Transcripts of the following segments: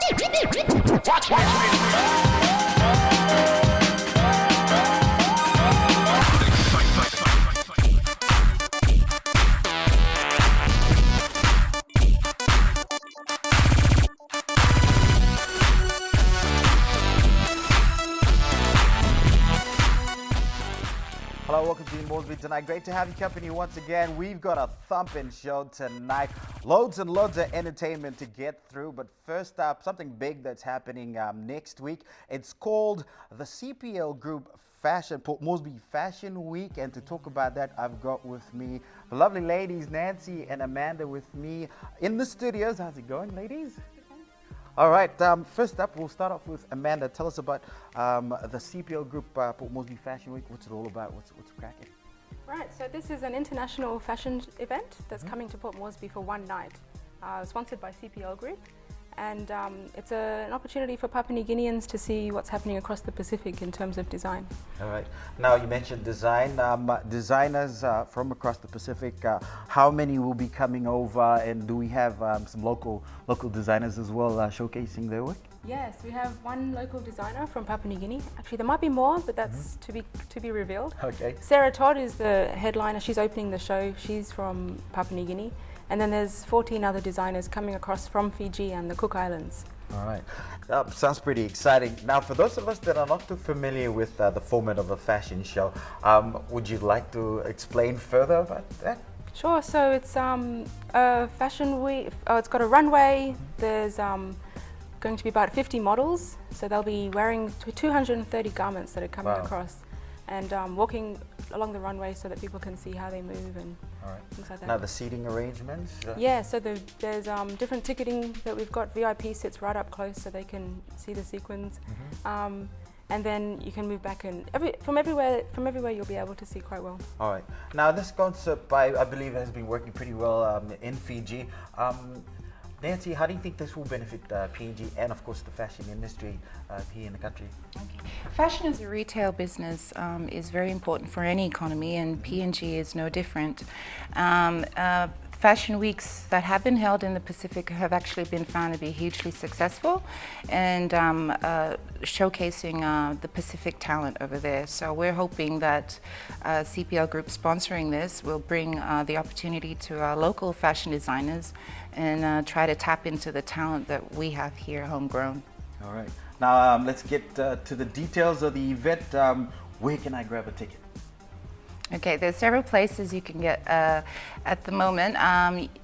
Hello, welcome to Moresby tonight. Great to have you company once again. We've got a thumping show tonight. Loads and loads of entertainment to get through. But first up, something big that's happening next week. It's called the CPL Group Fashion, Port Moresby Fashion Week. And to talk about that, I've got with me the lovely ladies, Nancy and Amanda, with me in the studios. How's it going, ladies? All right, first up, we'll start off with Amanda. Tell us about the CPL Group Port Moresby Fashion Week. What's it all about? What's cracking? Right, so this is an international fashion event that's coming to Port Moresby for one night, sponsored by CPL Group. And it's an opportunity for Papua New Guineans to see what's happening across the Pacific in terms of design. All right. Now, you mentioned design. Designers from across the Pacific, how many will be coming over, and do we have some local designers as well showcasing their work? Yes, we have one local designer from Papua New Guinea. Actually, there might be more, but that's to be revealed. Okay. Sarah Todd is the headliner. She's opening the show. She's from Papua New Guinea. And then there's 14 other designers coming across from Fiji and the Cook Islands. All right. Sounds pretty exciting. Now, for those of us that are not too familiar with the format of a fashion show, would you like to explain further about that? Sure. So it's a fashion week. It's got a runway. There's going to be about 50 models. So they'll be wearing 230 garments that are coming across and walking along the runway so that people can see how they move and things like that. Now the seating arrangements? Yeah, so there's different ticketing that we've got. VIP sits right up close so they can see the sequins. And then you can move back and from everywhere you'll be able to see quite well. All right. Now this concept, I believe, has been working pretty well in Fiji. Nancy, how do you think this will benefit PNG and, of course, the fashion industry here in the country? Okay. Fashion as a retail business is very important for any economy, and PNG is no different. Fashion weeks that have been held in the Pacific have actually been found to be hugely successful and showcasing the Pacific talent over there. So we're hoping that CPL Group sponsoring this will bring the opportunity to our local fashion designers and try to tap into the talent that we have here homegrown. All right. Now let's get to the details of the event. Where can I grab a ticket? Okay, there's several places you can get at the moment.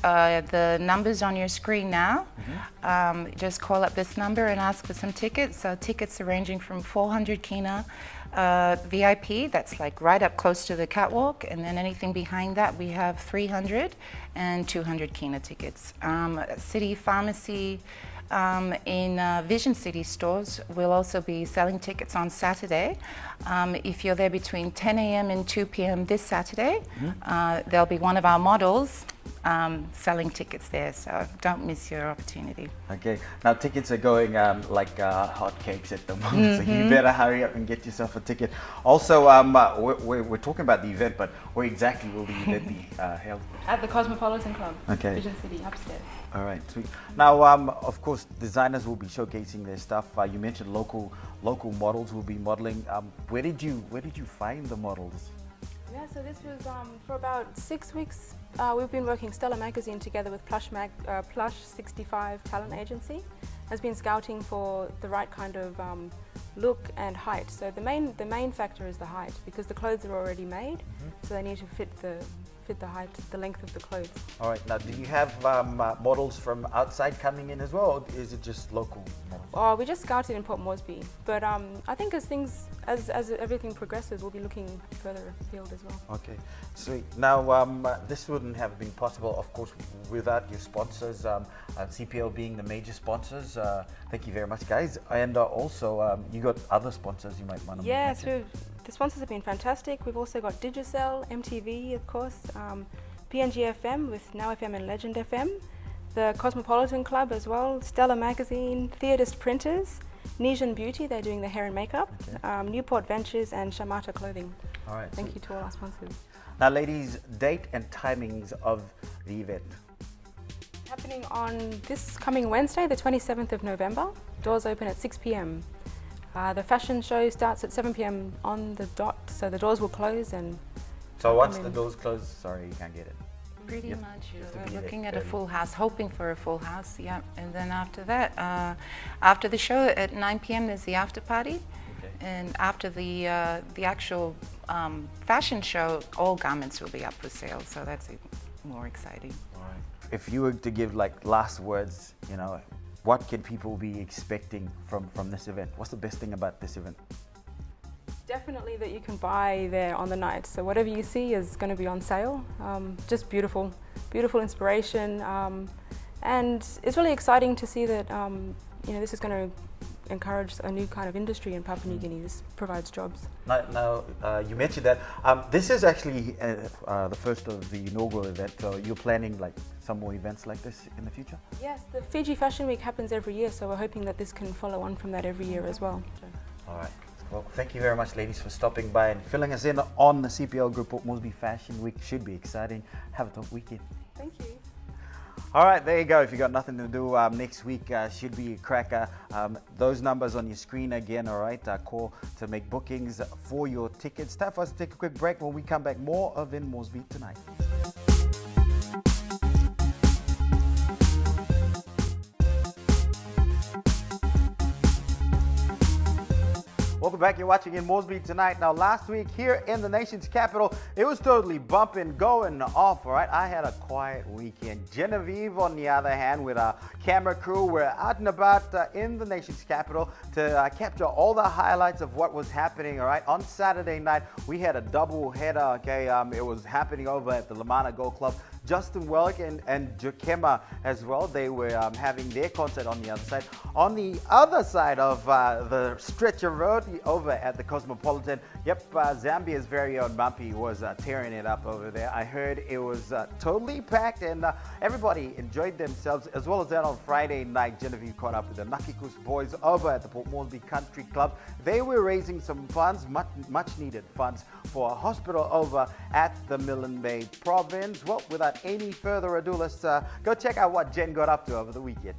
The number's on your screen now. Just call up this number and ask for some tickets. So tickets are ranging from 400 kina VIP, that's like right up close to the catwalk, and then anything behind that we have 300 and 200 kina tickets. City Pharmacy in Vision City stores will also be selling tickets on Saturday. If you're there between 10 a.m. and 2 p.m. this Saturday, there'll be one of our models selling tickets there, so don't miss your opportunity. Okay, now tickets are going like hotcakes at the moment, so you better hurry up and get yourself a ticket. Also, we're talking about the event, but where exactly will the event be held? At the Cosmopolitan Club, okay. Vision City, upstairs. All right, sweet. Now, of course, designers will be showcasing their stuff. You mentioned local models will be modeling. Where did you find the models? Yeah, so this was for about 6 weeks. We've been working Stella Magazine together with Plush 65 Talent Agency. Has been scouting for the right kind of look and height. So the main factor is the height, because the clothes are already made, so they need to fit the height, the length of the clothes. All right. Now, do you have models from outside coming in as well, or is it just local models? Oh, we just scouted in Port Moresby, but I think as everything progresses, we'll be looking further afield as well. Okay, sweet. Now, this wouldn't have been possible, of course, without your sponsors, CPL being the major sponsors. Thank you very much, guys. And also, you got other sponsors you might want to mention. Yeah, the sponsors have been fantastic. We've also got Digicel, MTV, of course, PNG FM with Now FM and Legend FM, the Cosmopolitan Club as well, Stella Magazine, Theodist Printers, Nesian Beauty, they're doing the hair and makeup, Newport Ventures and Shamata Clothing. All right. Thank you to all our sponsors. Now, ladies, date and timings of the event. Happening on this coming Wednesday, the 27th of November. Doors open at 6 p.m. The fashion show starts at 7 p.m. on the dot, so the doors will close and... So once the doors close, sorry, you can't get it. Pretty Yep. much. You have to We're be there looking at a early. full house, hoping for a full house, yeah. And then after that, after the show at 9 p.m. there's the after party. Okay. And after the actual fashion show, all garments will be up for sale, so that's even more exciting. All right. If you were to give like last words, you know, what can people be expecting from this event? What's the best thing about this event? Definitely that you can buy there on the night. So whatever you see is going to be on sale. Just beautiful, beautiful inspiration. And it's really exciting to see that, you know, this is going to encourage a new kind of industry in Papua New Guinea. This provides jobs. Now you mentioned that this is actually the first of the inaugural event. So you're planning like some more events like this in the future? Yes, the Fiji Fashion Week happens every year, so we're hoping that this can follow on from that every year as well. All right. Well, thank you very much, ladies, for stopping by and filling us in on the CPL Group Port Moresby Fashion Week. Should be exciting. Have a top weekend. Thank you. All right, there you go. If you got nothing to do next week, should be a cracker. Those numbers on your screen again, all right? Call to make bookings for your tickets. Time for us to take a quick break. When we come back, more of In Moresby Tonight. Welcome back. You're watching In Moresby Tonight. Now, last week here in the nation's capital, it was totally bumping, going off, all right? I had a quiet weekend. Genevieve, on the other hand, with our camera crew, we're out and about in the nation's capital to capture all the highlights of what was happening, all right? On Saturday night, we had a double header, okay? It was happening over at the Lamana Golf Club. Justin Welk and Jokema as well. They were having their concert on the other side. On the other side of the stretch of road, over at the Cosmopolitan, yep, Zambia's very own Bumpy was tearing it up over there. I heard it was totally packed and everybody enjoyed themselves. As well as that, on Friday night, Genevieve caught up with the Nakikus boys over at the Port Moresby Country Club. They were raising some funds, much needed funds, for a hospital over at the Milne Bay province. Well, without any further ado, let's go check out what Jen got up to over the weekend.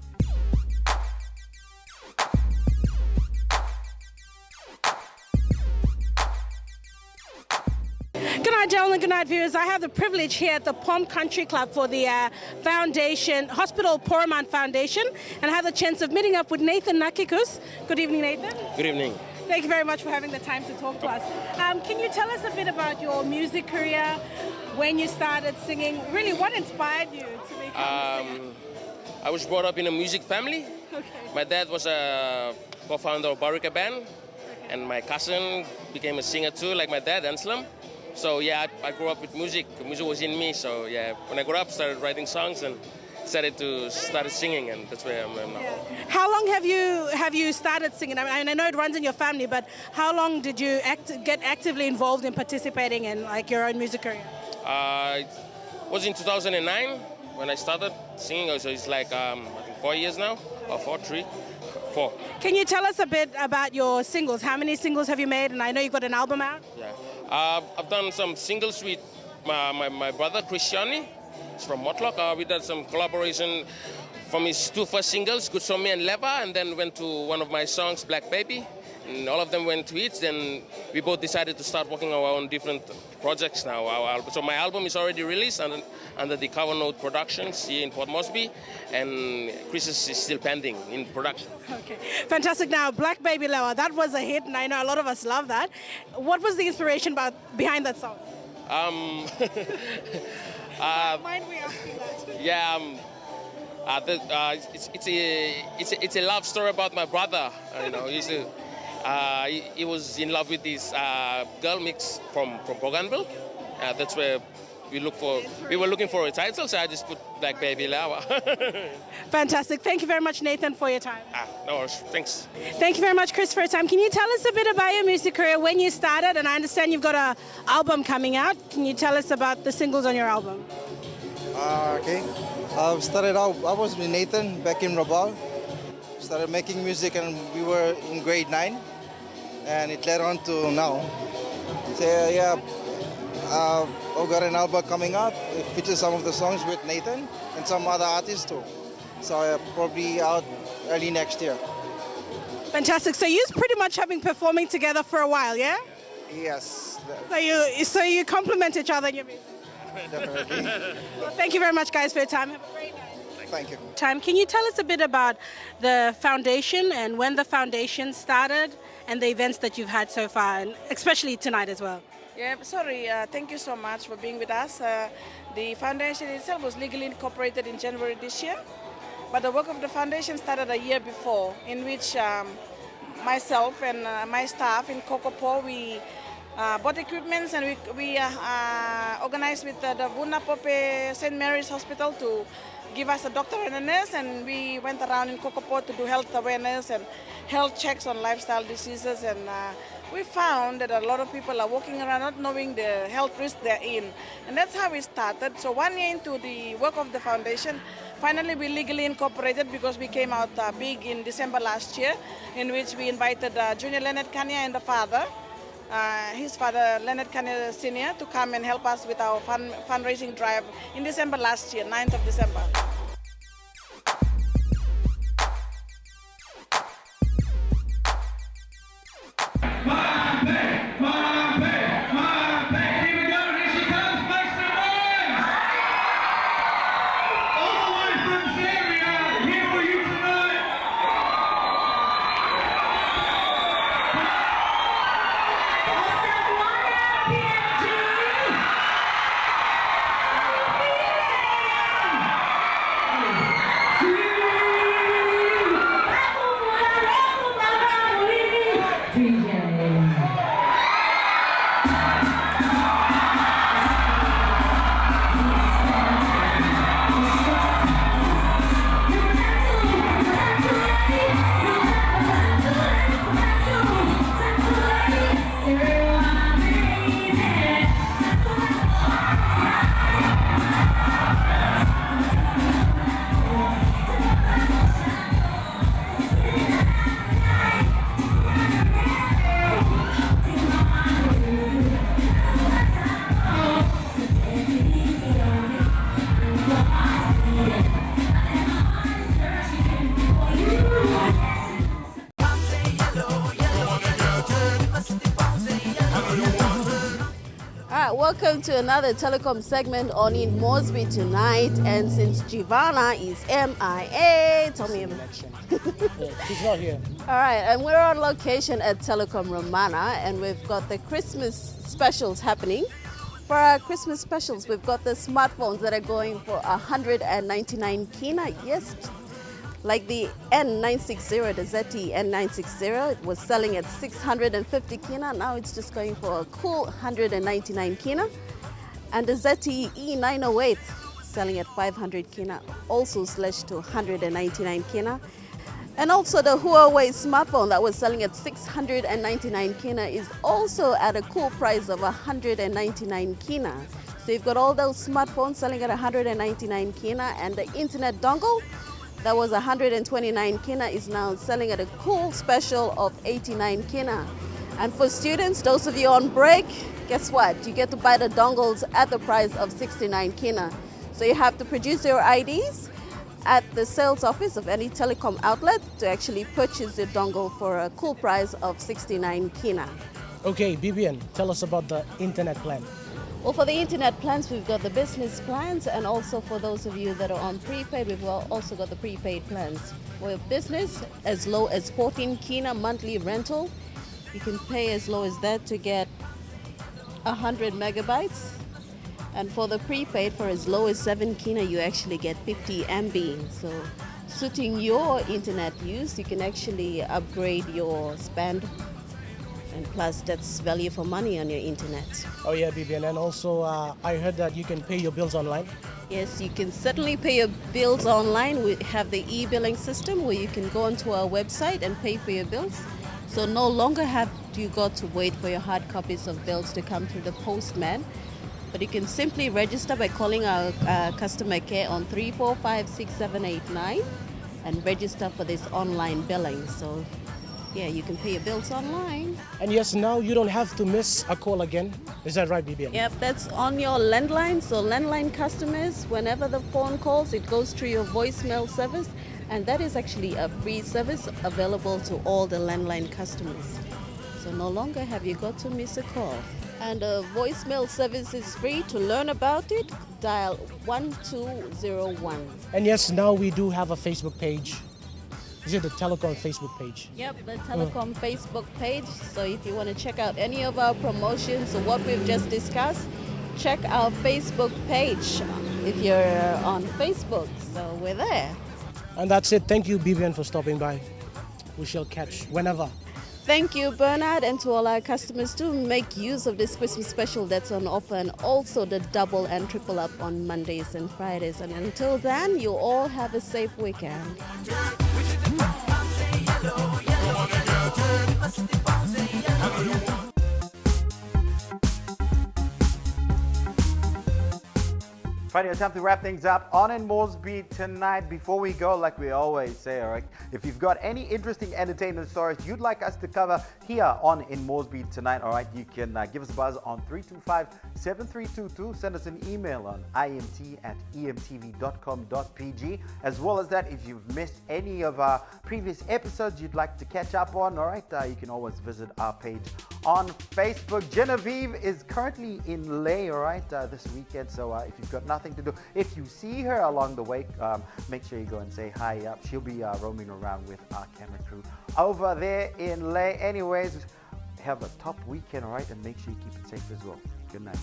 Good night, gentlemen. Good night, viewers. I have the privilege here at the Pom Country Club for the Foundation, Hospital Paramount Foundation, and I have the chance of meeting up with Nathan Nakikus. Good evening, Nathan. Good evening. Thank you very much for having the time to talk to us. Can you tell us a bit about your music career, when you started singing, really what inspired you to become a singer? I was brought up in a music family. Okay. My dad was a co-founder of Barika Band, and my cousin became a singer too, like my dad, Anselm. So yeah, I grew up with music. Music was in me. So yeah, when I grew up, I started writing songs and started singing, and that's where I am now. Yeah. How long have you started singing? I mean, I know it runs in your family, but how long did you get actively involved in participating in like your own music career? It was in 2009 when I started singing. So it's like I think 4 years now, or 4. Can you tell us a bit about your singles? How many singles have you made? And I know you've got an album out. Yeah, I've done some singles with my brother Christiani. He's from Motlock. We did some collaboration from his 2 first singles, Good For Me and Leva, and then went to one of my songs, Black Baby. And all of them went to hits. Then we both decided to start working on our own different projects now. So my album is already released under the Cover Note Productions here in Port Moresby, and Chris's is still pending in production. Okay, fantastic. Now, Black Baby Leva, that was a hit, and I know a lot of us love that. What was the inspiration behind that song? Mind me asking that? Yeah, it's a love story about my brother. You know, he was in love with this girl mix from Bougainville. That's where we were looking for a title, so I just put Black Baby Lava. Fantastic. Thank you very much, Nathan, for your time. No worries. Thanks. Thank you very much, Chris, for your time. Can you tell us a bit about your music career, when you started? And I understand you've got an album coming out. Can you tell us about the singles on your album? Okay. I was with Nathan back in Rabaul. Started making music and we were in grade 9. And it led on to now. So yeah, I've got an album coming out. It features some of the songs with Nathan and some other artists too. So probably out early next year. Fantastic. So you pretty much have been performing together for a while, yeah? Yes, So you complement each other in your music. definitely. Well, thank you very much, guys, for your time. Have a great night. Thank you. Can you tell us a bit about the foundation and when the foundation started and the events that you've had so far, and especially tonight as well? Yeah, sorry, thank you so much for being with us. The foundation itself was legally incorporated in January this year, but the work of the foundation started a year before, in which myself and my staff in Kokopo, we bought equipments and we organized with the Vuna Pope St. Mary's Hospital to give us a doctor and a nurse, and we went around in Kokopo to do health awareness and health checks on lifestyle diseases, and we found that a lot of people are walking around not knowing the health risk they're in, and that's how we started. So 1 year into the work of the foundation, finally we legally incorporated because we came out big in December last year, in which we invited Junior Leonard Kanye and the father, his father Leonard Kanye Sr., to come and help us with our fundraising drive in December last year, 9th of December. Welcome to another Telecom segment on in Moresby tonight. And since Giovanna is MIA, tell me. She's not here. All right, and we're on location at Telecom Romana, and we've got the Christmas specials happening. For our Christmas specials, we've got the smartphones that are going for 199 kina. Yes, like the N960, the ZTE N960, it was selling at 650 kina. Now it's just going for a cool 199 kina. And the ZTE E908 selling at 500 kina, also slashed to 199 kina. And also the Huawei smartphone that was selling at 699 kina is also at a cool price of 199 kina. So you've got all those smartphones selling at 199 kina, and the internet dongle that was 129 kina is now selling at a cool special of 89 kina. And for students, those of you on break, guess what? You get to buy the dongles at the price of 69 kina. So you have to produce your IDs at the sales office of any telecom outlet to actually purchase your dongle for a cool price of 69 kina. Okay, Bibian, tell us about the internet plan. Well, for the internet plans, we've got the business plans, and also for those of you that are on prepaid, we've also got the prepaid plans. For business, as low as 14 kina monthly rental, you can pay as low as that to get 100 megabytes. And for the prepaid, for as low as 7 kina, you actually get 50 MB. So suiting your internet use, you can actually upgrade your spend. And plus, that's value for money on your internet. Oh yeah, Bibian, and also I heard that you can pay your bills online. Yes, you can certainly pay your bills online. We have the e-billing system where you can go onto our website and pay for your bills. So no longer have you got to wait for your hard copies of bills to come through the postman. But you can simply register by calling our customer care on 3456789 and register for this online billing. So Yeah, you can pay your bills online. And yes, now you don't have to miss a call again. Is that right, BBM? Yep, that's on your landline. So landline customers, whenever the phone calls, it goes through your voicemail service. And that is actually a free service available to all the landline customers. So no longer have you got to miss a call. And the voicemail service is free. To learn about it, dial 1201. And yes, now we do have a Facebook page. Is it the Telecom Facebook page? Yep, the Telecom Facebook page. So if you want to check out any of our promotions or what we've just discussed, check our Facebook page if you're on Facebook. So we're there. And that's it. Thank you, BBN, for stopping by. We shall catch whenever. Thank you, Bernard, and to all our customers, do make use of this Christmas special that's on offer, and also the double and triple up on Mondays and Fridays. And until then, you all have a safe weekend. Friday, time to wrap things up on in Moresby tonight. Before we go, like we always say, all right, if you've got any interesting entertainment stories you'd like us to cover here on in Moresby tonight, all right, you can give us a buzz on 325-7322. Send us an email on imt@emtv.com.pg. As well as that, if you've missed any of our previous episodes you'd like to catch up on, all right, you can always visit our page on Facebook. Genevieve is currently in Leh, all right, this weekend. So if you've got nothing to do, if you see her along the way, make sure you go and say hi. She'll be roaming around with our camera crew over there in Leh. Anyways, have a top weekend, all right, and make sure you keep it safe as well. Good night.